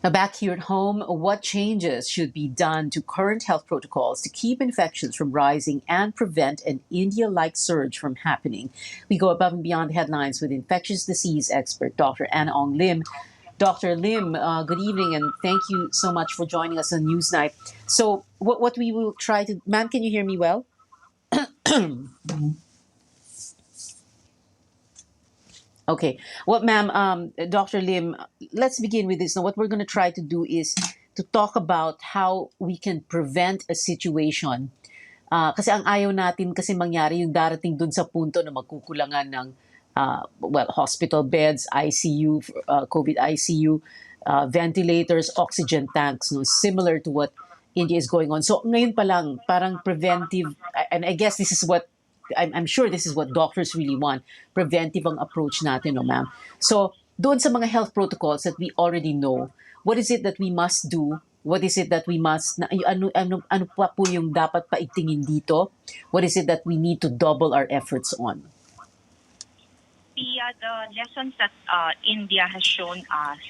Now, back here at home, what changes should be done to current health protocols to keep infections from rising and prevent an India like surge from happening? We go above and beyond the headlines with infectious disease expert Dr. Ong-Lim. Dr. Lim, good evening, and thank you so much for joining us on Newsnight. So, what we will try to, ma'am, can you hear me well? Okay. Well, ma'am, Dr. Lim, let's begin with this. Now, what we're going to try to do is to talk about how we can prevent a situation. Kasi ang ayaw natin kasi mangyari yung darating dun sa punto na magkukulangan ng hospital beds, ICU, COVID ICU, ventilators, oxygen tanks, no, similar to what India is going on. So ngayon pa lang, parang preventive, and I guess this is what I'm sure this is what doctors really want. Preventive ang approach natin, no, ma'am. So, doon sa mga health protocols that we already know, what is it that we must do? What is it that we must, ano pa po yung dapat paigtingin dito? What is it that we need to double our efforts on? The lessons that India has shown us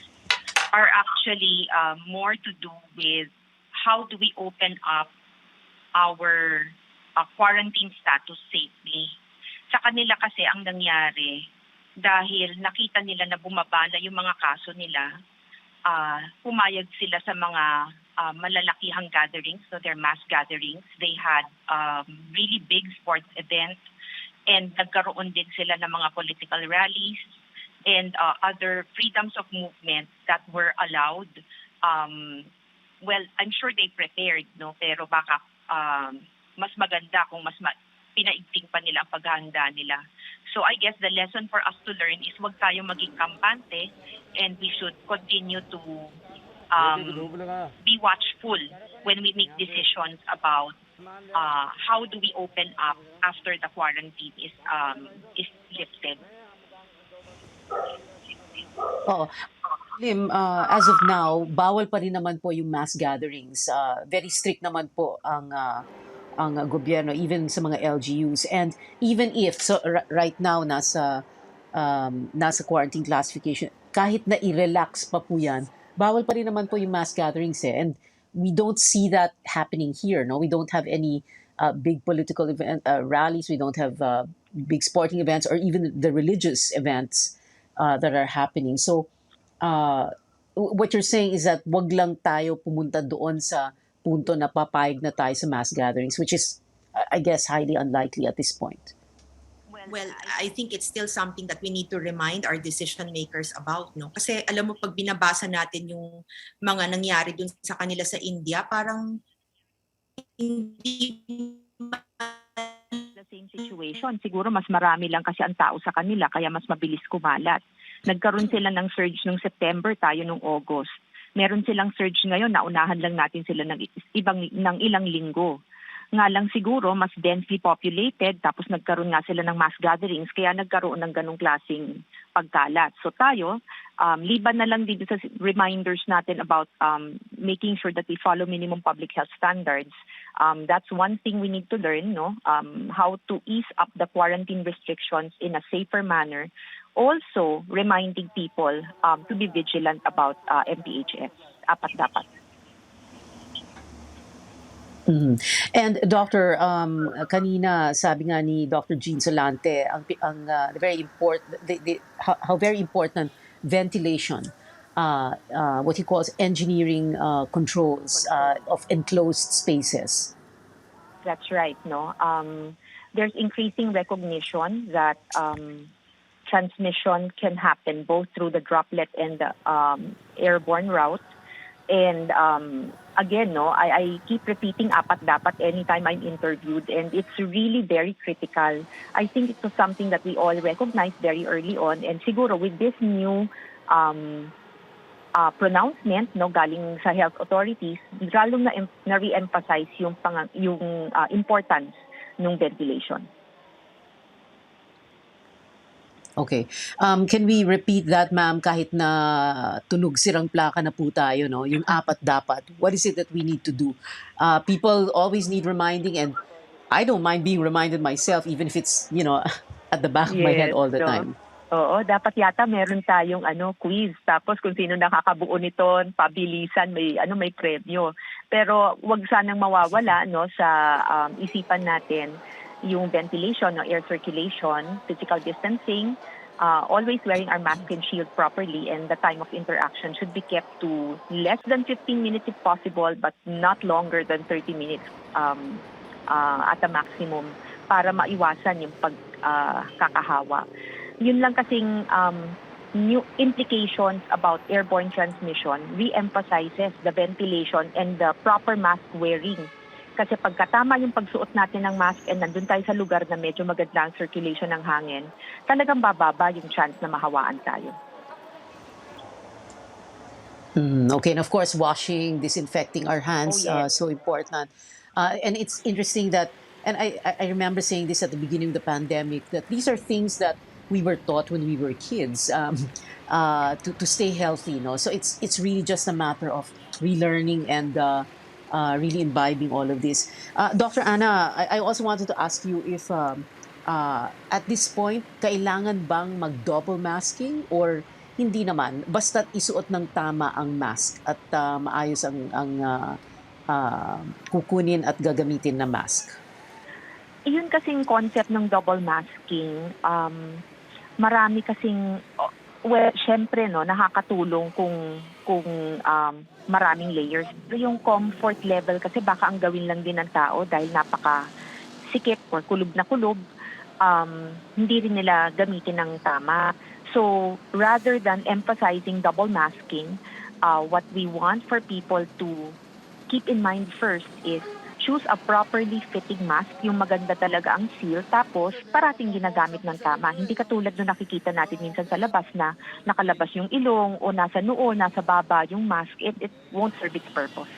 are actually more to do with how do we open up our quarantine status safely. Sa kanila kasi ang nangyari, dahil nakita nila na bumaba na yung mga kaso nila, pumayag sila sa mga malalakihang gatherings, so their mass gatherings. They had really big sports events, and nagkaroon din sila ng mga political rallies and other freedoms of movement that were allowed. Well, I'm sure they prepared, no, pero baka mas maganda kung pinaigting pa nila ang paghahanda nila. So I guess the lesson for us to learn is wag tayo maging kampante, and we should continue to be watchful when we make decisions about how do we open up after the quarantine is lifted. Oo. Lim, as of now, bawal pa rin naman po yung mass gatherings. Very strict naman po ang gobyerno, even sa mga LGUs. And even if, so right now, nasa quarantine classification, kahit na i-relax pa po yan, bawal pa rin naman po yung mass gatherings eh. And we don't see that happening here, no? We don't have any big political event, rallies, we don't have big sporting events, or even the religious events that are happening. So, what you're saying is that wag lang tayo pumunta doon sa punto na papayag na tayo sa mass gatherings, which is, I guess, highly unlikely at this point. Well, I think it's still something that we need to remind our decision makers about, no? Kasi alam mo, pag binabasa natin yung mga nangyari dun sa kanila sa India, parang hindi the same situation. Siguro mas marami lang kasi ang tao sa kanila, kaya mas mabilis kumalat. Nagkaroon sila ng surge nung September, tayo nung August. Meron silang surge ngayon, naunahan lang natin sila ng ilang linggo. Nga lang siguro, mas densely populated, tapos nagkaroon nga sila ng mass gatherings, kaya nagkaroon ng ganong klaseng pagkalat. So tayo, liban na lang dito sa reminders natin about making sure that we follow minimum public health standards. That's one thing we need to learn, no? How to ease up the quarantine restrictions in a safer manner. Also, reminding people to be vigilant about MPHS. Apat dapat. Mm. And Doctor, kanina sabi nga ni Dr. Jean Solante, the very important, how very important ventilation, what he calls engineering controls of enclosed spaces. That's right, no? There's increasing recognition that transmission can happen both through the droplet and the airborne route. And again, no, I keep repeating apat dapat anytime I'm interviewed, and it's really very critical. I think it was something that we all recognized very early on, and siguro with this new pronouncement, no, galing sa health authorities, lalong na re-emphasize yung importance ng ventilation. Okay. Can we repeat that, ma'am, kahit na tunog sirang plaka na po tayo, no? Yung apat dapat. What is it that we need to do? People always need reminding, and I don't mind being reminded myself, even if it's, at the back of my head all the time. Oo, dapat yata meron tayong quiz. Tapos kung sino nakakabuo nito, pabilisan, may premyo. Pero wag sanang mawawala no sa isipan natin yung ventilation, no, air circulation, physical distancing, always wearing our mask and shield properly, and the time of interaction should be kept to less than 15 minutes if possible, but not longer than 30 minutes at a maximum para maiwasan yung pagkakahawa. Yun lang kasing new implications about airborne transmission re-emphasizes the ventilation and the proper mask wearing. Kasi pagkatama yung pagsuot natin ng mask and nandun tayo sa lugar na medyo maganda ang circulation ng hangin, talagang bababa yung chance na mahawaan tayo. Okay, and of course, washing, disinfecting our hands, Oh, yes. so important. And it's interesting that, and I remember saying this at the beginning of the pandemic, that these are things that we were taught when we were kids, to stay healthy. So it's really just a matter of relearning and really imbibing all of this. Dr. Anna, I also wanted to ask you if at this point, kailangan bang mag-double masking or hindi naman, basta't isuot ng tama ang mask at maayos ang kukunin at gagamitin na mask. Yun kasing concept ng double masking, marami kasing, syempre no, nakakatulong kung maraming layers. Pero yung comfort level kasi baka ang gawin lang din ng tao dahil napaka sikip or kulob na kulob, hindi rin nila gamitin ng tama. So rather than emphasizing double masking, what we want for people to keep in mind first is choose a properly fitting mask, yung maganda talaga ang seal, tapos parating ginagamit ng tama. Hindi katulad nung nakikita natin minsan sa labas na nakalabas yung ilong o nasa noo, nasa baba yung mask, it won't serve its purpose.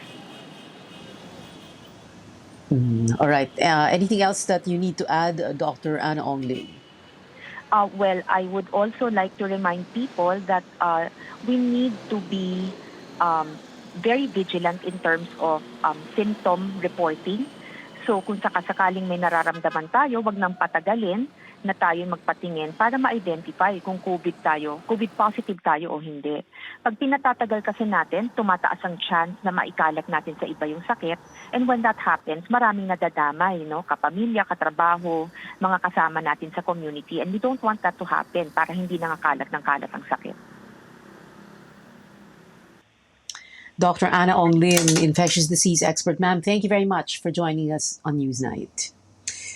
All right. Anything else that you need to add, Dr. Anna Ong-Lim? Well, I would also like to remind people that we need to be very vigilant in terms of symptom reporting. So kung sakasakaling may nararamdaman tayo, wag nang patagalin na tayo magpatingin para ma-identify kung COVID positive tayo o hindi. Pag pinatatagal kasi natin, tumataas ang chance na maikalat natin sa iba yung sakit. And when that happens, maraming nadadamay, no? Kapamilya, katrabaho, mga kasama natin sa community. And we don't want that to happen para hindi nangakalat ng kalat ang sakit. Dr. Anna Ong-Lim, infectious disease expert. Ma'am, thank you very much for joining us on Newsnight.